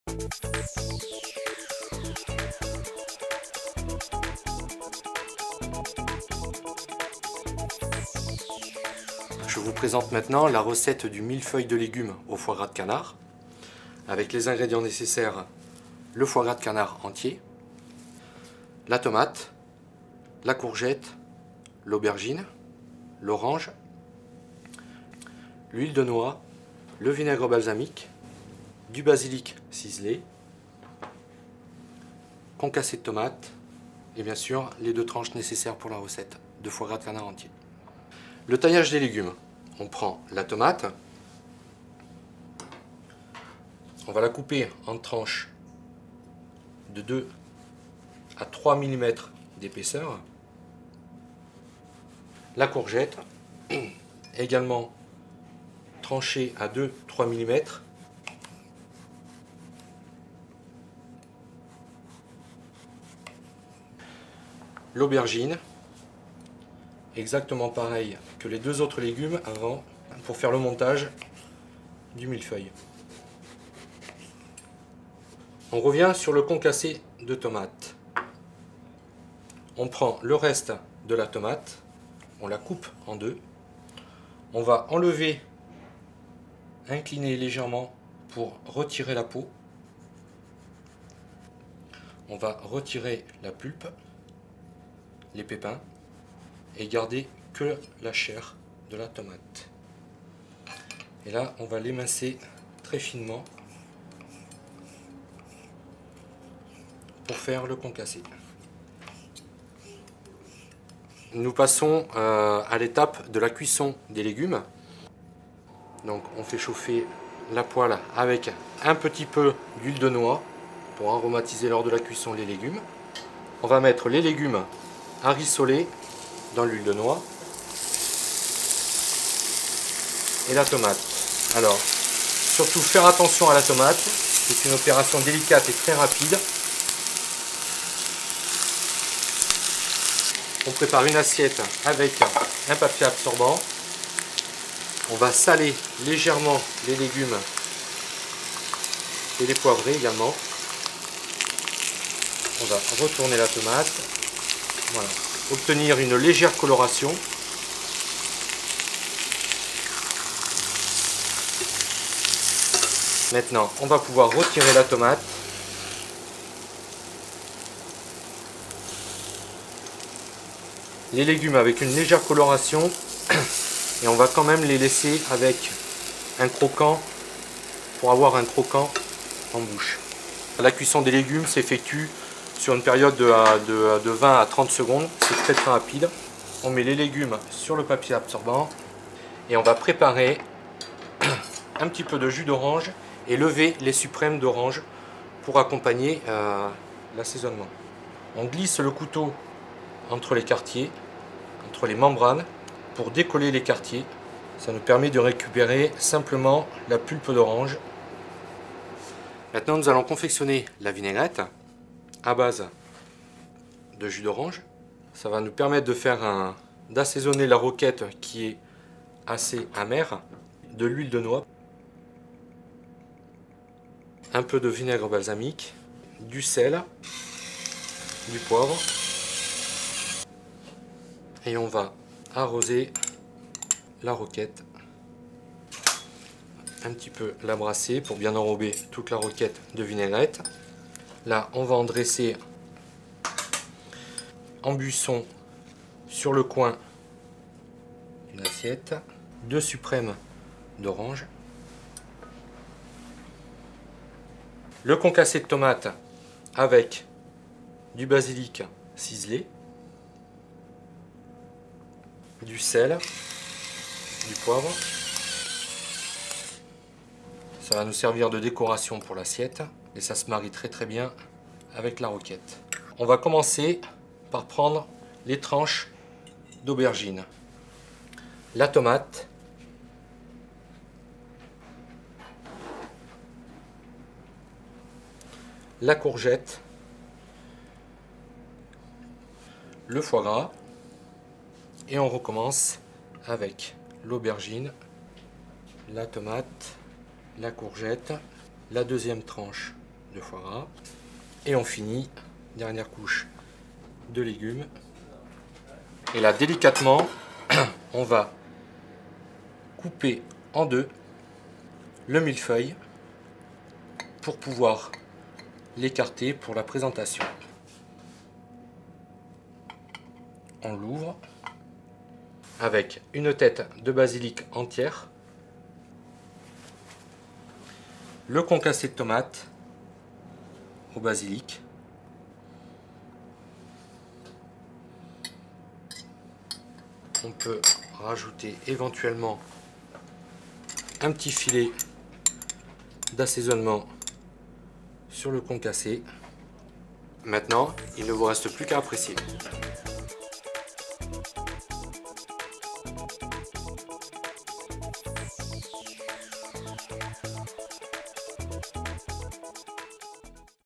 Je vous présente maintenant la recette du millefeuille de légumes au foie gras de canard, avec les ingrédients nécessaires: le foie gras de canard entier, la tomate, la courgette, l'aubergine, l'orange, l'huile de noix, le vinaigre balsamique, du basilic ciselé, concassé de tomate et bien sûr les 2 tranches nécessaires pour la recette de foie gras de canard entier. Le taillage des légumes: on prend la tomate, on va la couper en tranches de 2 à 3 mm d'épaisseur. La courgette, également tranchée à 2-3 mm. L'aubergine, exactement pareil que les 2 autres légumes avant, pour faire le montage du millefeuille. On revient sur le concassé de tomate. On prend le reste de la tomate, on la coupe en 2. On va enlever, incliner légèrement pour retirer la peau. On va retirer la pulpe, les pépins, et garder que la chair de la tomate. Et là, on va l'émincer très finement pour faire le concassé. Nous passons à l'étape de la cuisson des légumes. Donc on fait chauffer la poêle avec un petit peu d'huile de noix pour aromatiser lors de la cuisson les légumes. On va mettre les légumes à rissoler dans l'huile de noix et la tomate. Alors surtout faire attention à la tomate, c'est une opération délicate et très rapide. On prépare une assiette avec un papier absorbant. On va saler légèrement les légumes et les poivrer également. On va retourner la tomate. Voilà. Obtenir une légère coloration. Maintenant, on va pouvoir retirer la tomate. Les légumes avec une légère coloration. Et on va quand même les laisser avec un croquant pour avoir un croquant en bouche. La cuisson des légumes s'effectue sur une période de 20 à 30 secondes. C'est très très rapide. On met les légumes sur le papier absorbant et on va préparer un petit peu de jus d'orange et lever les suprêmes d'orange pour accompagner l'assaisonnement. On glisse le couteau entre les quartiers, entre les membranes, pour décoller les quartiers. Ça nous permet de récupérer simplement la pulpe d'orange. Maintenant nous allons confectionner la vinaigrette à base de jus d'orange. Ça va nous permettre de faire d'assaisonner la roquette qui est assez amère, de l'huile de noix, un peu de vinaigre balsamique, du sel, du poivre, et on va arroser la roquette, un petit peu la brasser pour bien enrober toute la roquette de vinaigrette. Là on va en dresser en buisson sur le coin d'une assiette 2 suprêmes d'orange, le concassé de tomate avec du basilic ciselé, du sel, du poivre. Ça va nous servir de décoration pour l'assiette et ça se marie très très bien avec la roquette. On va commencer par prendre les tranches d'aubergine, la tomate, la courgette, le foie gras, et on recommence avec l'aubergine, la tomate, la courgette, la deuxième tranche de foie gras. Et on finit, dernière couche de légumes. Et là, délicatement, on va couper en deux le millefeuille pour pouvoir l'écarter pour la présentation. On l'ouvre avec une tête de basilic entière, le concassé de tomate au basilic, on peut rajouter éventuellement un petit filet d'assaisonnement sur le concassé. Maintenant, il ne vous reste plus qu'à apprécier.